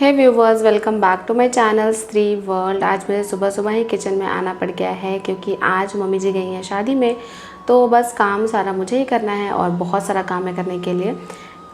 Hey viewers, welcome back to my channel Shri World. आज मुझे सुबह सुबह ही किचन में आना पड़ गया है क्योंकि आज मम्मी जी गई हैं शादी में। तो बस काम सारा मुझे ही करना है और बहुत सारा काम है करने के लिए।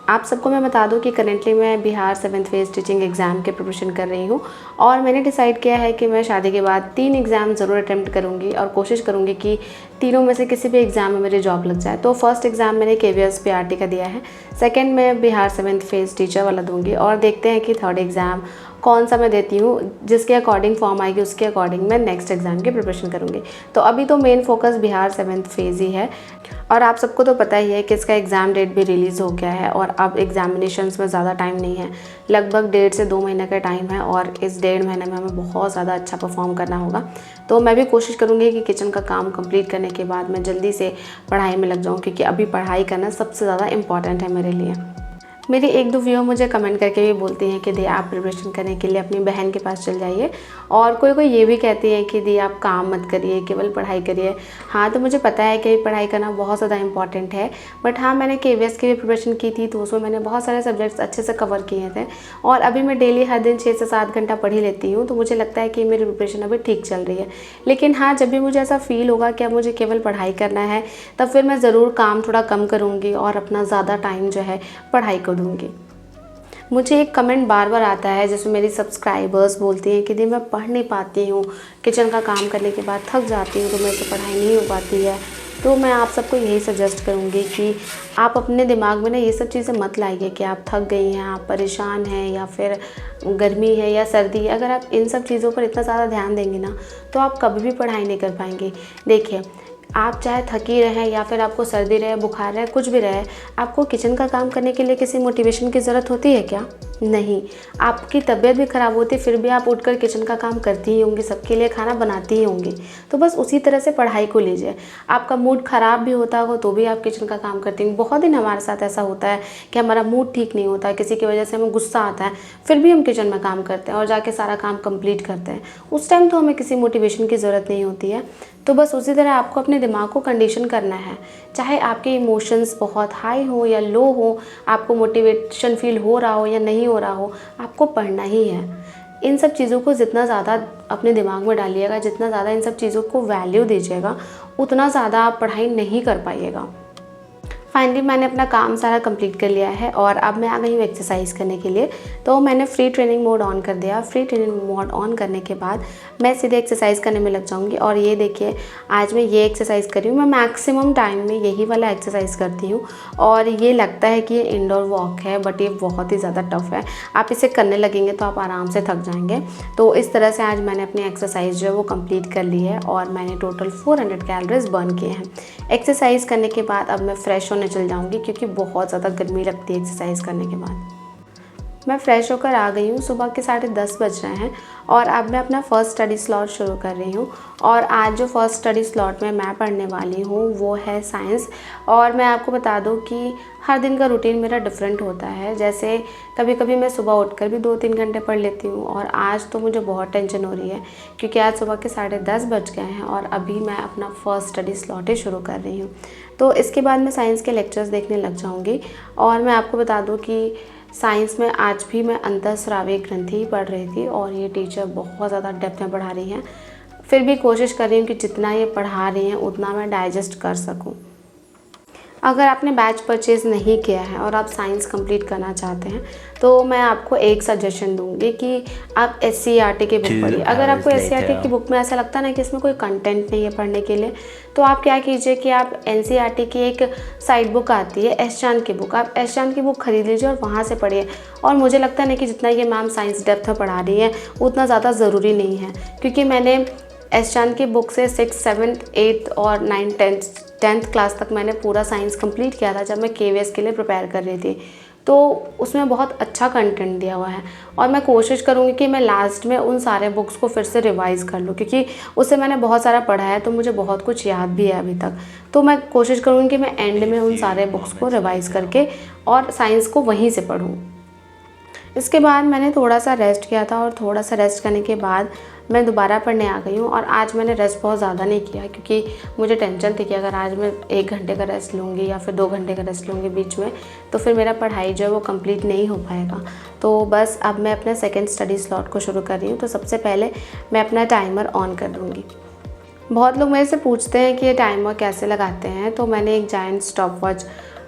आप सबको मैं बता दूं कि करेंटली मैं Bihar 7th phase teaching exam के प्रिपरेशन कर रही हूं और मैंने डिसाइड किया है कि मैं शादी के बाद 3 एग्ज़ाम ज़रूर अटेम्प्ट करूंगी और कोशिश करूंगी कि तीनों में से किसी भी एग्ज़ाम में मेरी जॉब लग जाए। तो फर्स्ट एग्ज़ाम मैंने KVS PRT का दिया है, सेकंड मैं बिहार 7th फेज़ टीचर वाला दूंगी और देखते हैं कि थर्ड एग्ज़ाम कौन सा मैं देती हूँ। जिसके अकॉर्डिंग फॉर्म आएगी उसके अकॉर्डिंग मैं नेक्स्ट एग्ज़ाम की प्रिपरेशन करूँगी। तो अभी तो main focus Bihar 7th phase ही है और आप सबको तो पता ही है कि इसका एग्ज़ाम डेट भी रिलीज़ हो गया है और अब एग्जामिनेशंस में ज़्यादा टाइम नहीं है, लगभग 1.5 से 2 महीने का टाइम है और इस 1.5 महीने में हमें बहुत ज़्यादा अच्छा परफॉर्म करना होगा। तो मैं भी कोशिश करूँगी कि किचन का काम कंप्लीट करने के बाद मैं जल्दी से पढ़ाई में लग जाऊँ, क्योंकि अभी पढ़ाई करना सबसे ज़्यादा इम्पॉर्टेंट है मेरे लिए। मेरी 1-2 व्यूअर मुझे कमेंट करके भी बोलती हैं कि दी आप प्रिपरेशन करने के लिए अपनी बहन के पास चल जाइए, और कोई ये भी कहती है कि दी आप काम मत करिए, केवल पढ़ाई करिए। हाँ, तो मुझे पता है कि पढ़ाई करना बहुत ज़्यादा इंपॉर्टेंट है, बट हाँ, मैंने KVS की भी प्रिपरेशन की थी तो उसमें मैंने बहुत सारे सब्जेक्ट्स अच्छे से कवर किए थे और अभी मैं डेली हर दिन 6 से 7 घंटा पढ़ ही लेती हूँ। तो मुझे लगता है कि मेरी प्रिपरेशन अभी ठीक चल रही है। लेकिन हाँ, जब भी मुझे ऐसा फील होगा कि अब मुझे केवल पढ़ाई करना है, तब फिर मैं ज़रूर काम थोड़ा कम करूँगी और अपना ज़्यादा टाइम जो है पढ़ाई को दूँगी। मुझे एक कमेंट बार बार आता है जिसमें मेरी सब्सक्राइबर्स बोलती हैं कि दी मैं पढ़ नहीं पाती हूँ, किचन का काम करने के बाद थक जाती हूँ तो मेरे से पढ़ाई नहीं हो पाती है। तो मैं आप सबको यही सजेस्ट करूँगी कि आप अपने दिमाग में ना ये सब चीज़ें मत लाइए कि आप थक गई हैं, आप परेशान हैं या फिर गर्मी है या सर्दी है। अगर आप इन सब चीज़ों पर इतना ज़्यादा ध्यान देंगे ना तो आप कभी भी पढ़ाई नहीं कर पाएंगे। देखिए, आप चाहे थकी रहें या फिर आपको सर्दी रहे, बुखार रहे, कुछ भी रहे, आपको किचन का काम करने के लिए किसी मोटिवेशन की ज़रूरत होती है क्या? नहीं। आपकी तबीयत भी ख़राब होती फिर भी आप उठकर किचन का काम करती ही होंगी, सबके लिए खाना बनाती ही होंगी। तो बस उसी तरह से पढ़ाई को लीजिए। आपका मूड ख़राब भी होता हो तो भी आप किचन का काम करती हैं। बहुत दिन हमारे साथ ऐसा होता है कि हमारा मूड ठीक नहीं होता है, किसी की वजह से हमें गुस्सा आता है, फिर भी हम किचन में काम करते हैं और जाके सारा काम कंप्लीट करते हैं। उस टाइम तो हमें किसी मोटिवेशन की ज़रूरत नहीं होती है। तो बस उसी तरह आपको अपने दिमाग को कंडीशन करना है। चाहे आपके इमोशंस बहुत हाई हो या लो हो, आपको मोटिवेशन फील हो रहा हो या नहीं हो रहा हो, आपको पढ़ना ही है। इन सब चीज़ों को जितना ज़्यादा अपने दिमाग में डालिएगा, जितना ज़्यादा इन सब चीज़ों को वैल्यू दीजिएगा, उतना ज़्यादा आप पढ़ाई नहीं कर पाइएगा। फाइनली मैंने अपना काम सारा कंप्लीट कर लिया है और अब मैं आ गई हूँ एक्सरसाइज करने के लिए। तो मैंने फ्री ट्रेनिंग मोड ऑन कर दिया। फ्री ट्रेनिंग मोड ऑन करने के बाद मैं सीधे एक्सरसाइज करने में लग जाऊँगी। और ये देखिए, आज मैं ये एक्सरसाइज कर रही हूँ। मैं मैक्सिमम टाइम में यही वाला एक्सरसाइज करती हूँ और ये लगता है कि ये इंडोर वॉक है, बट ये बहुत ही ज़्यादा टफ है। आप इसे करने लगेंगे तो आप आराम से थक जाएंगे। तो इस तरह से आज मैंने अपनी एक्सरसाइज जो है वो कंप्लीट कर ली है और मैंने टोटल 400 कैलोरीज बर्न किए हैं। एक्सरसाइज करने के बाद अब मैं फ्रेश चल जाऊंगी क्योंकि बहुत ज़्यादा गर्मी लगती है एक्सरसाइज करने के बाद। मैं फ़्रेश होकर आ गई हूँ। सुबह के 10:30 बज रहे हैं और अब मैं अपना फ़र्स्ट स्टडी स्लॉट शुरू कर रही हूँ। और आज जो फर्स्ट स्टडी स्लॉट में मैं पढ़ने वाली हूँ वो है साइंस। और मैं आपको बता दूँ कि हर दिन का रूटीन मेरा डिफरेंट होता है। जैसे कभी कभी मैं सुबह उठकर भी 2-3 घंटे पढ़ लेती हूँ और आज तो मुझे बहुत टेंशन हो रही है क्योंकि आज सुबह के 10:30 बज गए हैं और अभी मैं अपना फ़र्स्ट स्टडी स्लॉट ही शुरू कर रही हूँ। तो इसके बाद मैं साइंस के लेक्चर्स देखने लग जाऊँगी। और मैं आपको बता दूँ कि साइंस में आज भी मैं अंतःस्रावी ग्रंथि पढ़ रही थी और ये टीचर बहुत ज़्यादा डेप्थ में पढ़ा रही हैं। फिर भी कोशिश कर रही हूँ कि जितना ये पढ़ा रही हैं उतना मैं डाइजेस्ट कर सकूँ। अगर आपने बैच परचेज़ नहीं किया है और आप साइंस कंप्लीट करना चाहते हैं तो मैं आपको एक सजेशन दूंगी कि आप SCERT की बुक पढ़िए। अगर आपको SCERT की बुक में ऐसा लगता है ना कि इसमें कोई कंटेंट नहीं है पढ़ने के लिए, तो आप क्या कीजिए कि आप NCERT की एक साइड बुक आती है एस चांद की बुक, आप एस चांद की बुक खरीद लीजिए और वहाँ से पढ़िए। और मुझे लगता है ना कि जितना ये मैम साइंस डेप्थ में पढ़ा रही है उतना ज़्यादा ज़रूरी नहीं है, क्योंकि मैंने एस चांद की बुक से 6th, 7th, 8th और 9th, 10th क्लास तक मैंने पूरा साइंस कंप्लीट किया था जब मैं KVS के लिए प्रिपेयर कर रही थी। तो उसमें बहुत अच्छा कंटेंट दिया हुआ है और मैं कोशिश करूँगी कि मैं लास्ट में उन सारे बुक्स को फिर से रिवाइज़ कर लूँ, क्योंकि उससे मैंने बहुत सारा पढ़ा है तो मुझे बहुत कुछ याद भी है अभी तक। तो मैं कोशिश करूँगी कि मैं एंड में उन सारे बुक्स को रिवाइज़ करके और साइंस को वहीं से पढूँ। इसके बाद मैंने थोड़ा सा रेस्ट किया था और थोड़ा सा रेस्ट करने के बाद मैं दोबारा पढ़ने आ गई हूँ और आज मैंने रेस्ट बहुत ज़्यादा नहीं किया क्योंकि मुझे टेंशन थी कि अगर आज मैं 1 घंटे का रेस्ट लूँगी या फिर 2 घंटे का रेस्ट लूँगी बीच में, तो फिर मेरा पढ़ाई जो है वो कंप्लीट नहीं हो पाएगा। तो बस अब मैं अपना सेकंड स्टडी स्लॉट को शुरू कर रही हूँ। तो सबसे पहले मैं अपना टाइमर ऑन कर दूँगी। बहुत लोग मेरे से पूछते हैं कि ये टाइमर कैसे लगाते हैं, तो मैंने एक जायंट स्टॉप वॉच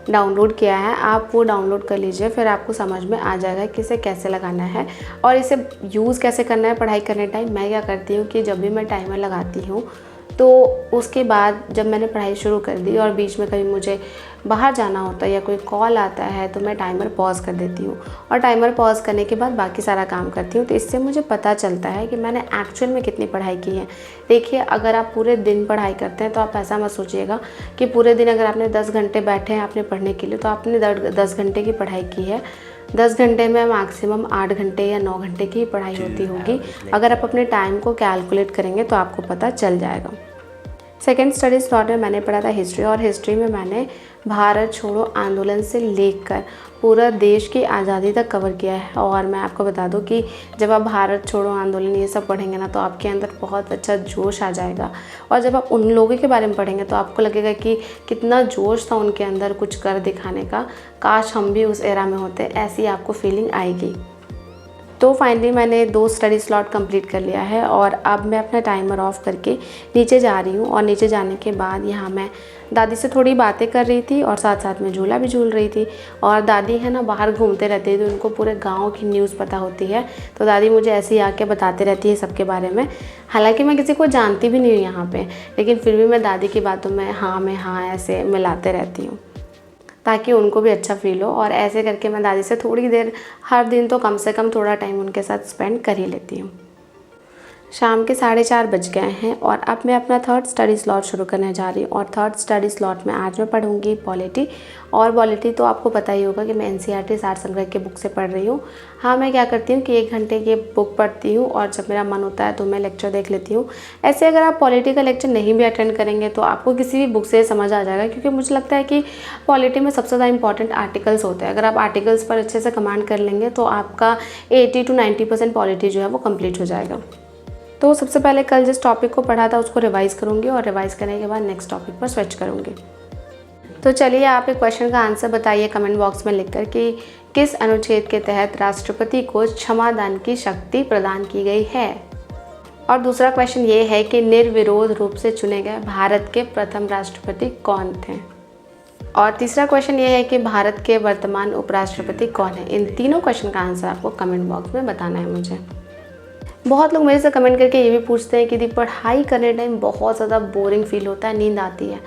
डाउनलोड किया है। आप वो डाउनलोड कर लीजिए, फिर आपको समझ में आ जाएगा कि इसे कैसे लगाना है और इसे यूज़ कैसे करना है पढ़ाई करने टाइम। मैं क्या करती हूँ कि जब भी मैं टाइमर लगाती हूँ तो उसके बाद जब मैंने पढ़ाई शुरू कर दी और बीच में कभी मुझे बाहर जाना होता है या कोई कॉल आता है तो मैं टाइमर पॉज़ कर देती हूँ और टाइमर पॉज़ करने के बाद बाकी सारा काम करती हूँ। तो इससे मुझे पता चलता है कि मैंने एक्चुअल में कितनी पढ़ाई की है। देखिए, अगर आप पूरे दिन पढ़ाई करते हैं तो आप ऐसा मत सोचिएगा कि पूरे दिन अगर आपने 10 घंटे बैठे हैं आपने पढ़ने के लिए तो आपने 10 घंटे की पढ़ाई की है। 10 घंटे में मैक्सिमम 8 घंटे या 9 घंटे की पढ़ाई होती होगी। अगर आप अपने टाइम को कैलकुलेट करेंगे तो आपको पता चल जाएगा। सेकेंड स्टडी स्लॉट में मैंने पढ़ा था हिस्ट्री और हिस्ट्री में मैंने भारत छोड़ो आंदोलन से लेकर पूरा देश की आज़ादी तक कवर किया है। और मैं आपको बता दूं कि जब आप भारत छोड़ो आंदोलन ये सब पढ़ेंगे ना तो आपके अंदर बहुत अच्छा जोश आ जाएगा और जब आप उन लोगों के बारे में पढ़ेंगे तो आपको लगेगा कि कितना जोश था उनके अंदर कुछ कर दिखाने का, काश हम भी उस एरा में होते, ऐसी आपको फीलिंग आएगी। तो फाइनली मैंने 2 स्टडी स्लॉट कंप्लीट कर लिया है और अब मैं अपना टाइमर ऑफ़ करके नीचे जा रही हूँ। और नीचे जाने के बाद यहाँ मैं दादी से थोड़ी बातें कर रही थी और साथ साथ में झूला भी झूल रही थी। और दादी है ना बाहर घूमते रहती है तो उनको पूरे गांव की न्यूज़ पता होती है, तो दादी मुझे ऐसे ही आके बताते रहती है सबके बारे में। हालांकि मैं किसी को जानती भी नहीं हूँ यहाँ पे, लेकिन फिर भी मैं दादी की बातों में हाँ ऐसे मिलाते रहती हूँ ताकि उनको भी अच्छा फील हो। और ऐसे करके मैं दादी से थोड़ी देर हर दिन तो कम से कम थोड़ा टाइम उनके साथ स्पेंड कर ही लेती हूँ। शाम के 4:30 बज गए हैं और अब मैं अपना थर्ड स्टडी स्लॉट शुरू करने जा रही हूँ। और थर्ड स्टडी स्लॉट में आज मैं पढ़ूंगी पॉलिटी। और पॉलिटी तो आपको पता ही होगा कि मैं एनसीईआरटी सार संग्रह की बुक से पढ़ रही हूँ। हाँ, मैं क्या करती हूँ कि 1 घंटे की बुक पढ़ती हूँ और जब मेरा मन होता है तो मैं लेक्चर देख लेती हूँ। ऐसे अगर आप पॉलिटी का लेक्चर नहीं भी अटेंड करेंगे तो आपको किसी भी बुक से समझ आ जाएगा, क्योंकि मुझे लगता है कि पॉलिटी में सबसे ज़्यादा इंपॉर्टेंट आर्टिकल्स होते हैं। अगर आप आर्टिकल्स पर अच्छे से कमांड कर लेंगे तो आपका 80 to 90% पॉलिटी जो है वो कंप्लीट हो जाएगा। तो सबसे पहले कल जिस टॉपिक को पढ़ा था उसको रिवाइज़ करूँगी और रिवाइज़ करने के बाद नेक्स्ट टॉपिक पर स्विच करूँगी। तो चलिए, आप एक क्वेश्चन का आंसर बताइए कमेंट बॉक्स में लिखकर कि किस अनुच्छेद के तहत राष्ट्रपति को क्षमादान की शक्ति प्रदान की गई है। और दूसरा क्वेश्चन ये है कि निर्विरोध रूप से चुने गए भारत के प्रथम राष्ट्रपति कौन थे। और तीसरा क्वेश्चन ये है कि भारत के वर्तमान उपराष्ट्रपति कौन है। इन तीनों क्वेश्चन का आंसर आपको कमेंट बॉक्स में बताना है मुझे। बहुत लोग मेरे से कमेंट करके ये भी पूछते हैं कि दी पढ़ाई करने टाइम बहुत ज़्यादा बोरिंग फील होता है, नींद आती है।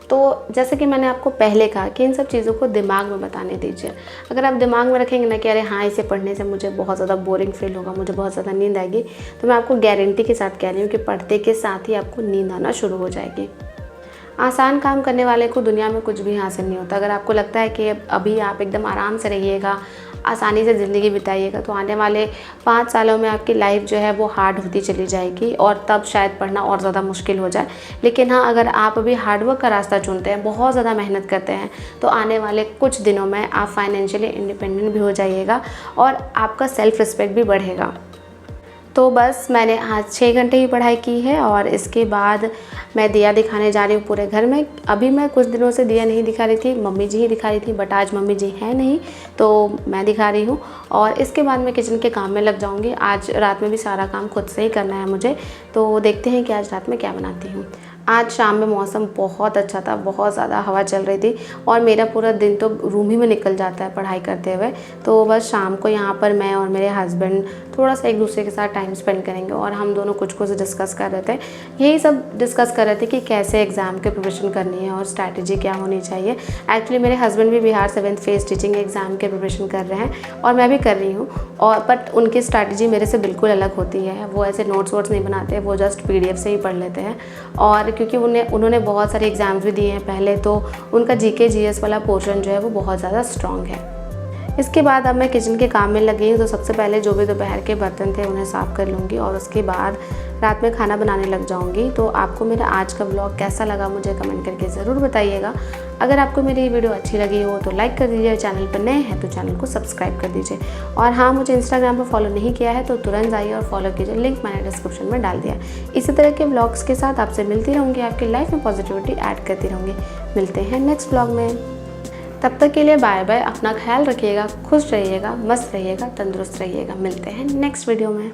तो जैसे कि मैंने आपको पहले कहा कि इन सब चीज़ों को दिमाग में बताने दीजिए। अगर आप दिमाग में रखेंगे ना कि अरे हाँ, इसे पढ़ने से मुझे बहुत ज़्यादा बोरिंग फील होगा, मुझे बहुत ज़्यादा नींद आएगी, तो मैं आपको गारंटी के साथ कह रही हूँ कि पढ़ते के साथ ही आपको नींद आना शुरू हो जाएगी। आसान काम करने वाले को दुनिया में कुछ भी हासिल नहीं होता। अगर आपको लगता है कि अभी आप एकदम आराम से रहिएगा, आसानी से ज़िंदगी बिताइएगा, तो आने वाले 5 सालों में आपकी लाइफ जो है वो हार्ड होती चली जाएगी और तब शायद पढ़ना और ज़्यादा मुश्किल हो जाए। लेकिन हाँ, अगर आप अभी हार्डवर्क का रास्ता चुनते हैं, बहुत ज़्यादा मेहनत करते हैं, तो आने वाले कुछ दिनों में आप फाइनेंशियली इंडिपेंडेंट भी हो जाइएगा और आपका सेल्फ रिस्पेक्ट भी बढ़ेगा। तो बस मैंने आज 6 घंटे की पढ़ाई की है और इसके बाद मैं दिया दिखाने जा रही हूँ पूरे घर में। अभी मैं कुछ दिनों से दिया नहीं दिखा रही थी, मम्मी जी ही दिखा रही थी, बट आज मम्मी जी हैं नहीं तो मैं दिखा रही हूँ। और इसके बाद मैं किचन के काम में लग जाऊँगी। आज रात में भी सारा काम खुद से ही करना है मुझे, तो देखते हैं कि आज रात में क्या बनाती हूँ। आज शाम में मौसम बहुत अच्छा था, बहुत ज़्यादा हवा चल रही थी और मेरा पूरा दिन तो रूम ही में निकल जाता है पढ़ाई करते हुए। तो बस शाम को यहाँ पर मैं और मेरे हस्बैंड थोड़ा सा एक दूसरे के साथ टाइम स्पेंड करेंगे और हम दोनों कुछ डिस्कस कर रहे थे। यही सब डिस्कस कर रहे थे कि कैसे एग्ज़ाम की प्रिपरेशन करनी है और स्ट्रैटेजी क्या होनी चाहिए। एक्चुअली मेरे हस्बैंड भी Bihar 7th phase teaching exam के प्रिपरेशन कर रहे हैं और मैं भी कर रही हूँ, और बट उनकी स्ट्रैटेजी मेरे से बिल्कुल अलग होती है। वो ऐसे नोट्स वोट्स नहीं बनाते, वो जस्ट PDF से ही पढ़ लेते हैं। और क्योंकि उन्होंने बहुत सारे एग्ज़ाम्स भी दिए हैं पहले, तो उनका GK GS वाला पोर्शन जो है वो बहुत ज़्यादा स्ट्रॉन्ग है। इसके बाद अब मैं किचन के काम में लगी हूँ। तो सबसे पहले जो भी दोपहर के बर्तन थे उन्हें साफ़ कर लूँगी और उसके बाद रात में खाना बनाने लग जाऊँगी। तो आपको मेरा आज का व्लॉग कैसा लगा मुझे कमेंट करके ज़रूर बताइएगा। अगर आपको मेरी वीडियो अच्छी लगी हो तो लाइक कर दीजिए, चैनल पर नए हैं तो चैनल को सब्सक्राइब कर दीजिए। और हाँ, मुझे इंस्टाग्राम पर फॉलो नहीं किया है तो तुरंत जाइए और फॉलो कीजिए, लिंक मैंने डिस्क्रिप्शन में डाल दिया। इसी तरह के व्लॉग्स के साथ आपसे मिलती रहूँगी, आपकी लाइफ में पॉजिटिविटी ऐड करती रहूँगी। मिलते हैं नेक्स्ट व्लॉग में, तब तक के लिए बाय बाय। अपना ख्याल रखिएगा, खुश रहिएगा, मस्त रहिएगा, तंदुरुस्त रहिएगा। मिलते हैं नेक्स्ट वीडियो में।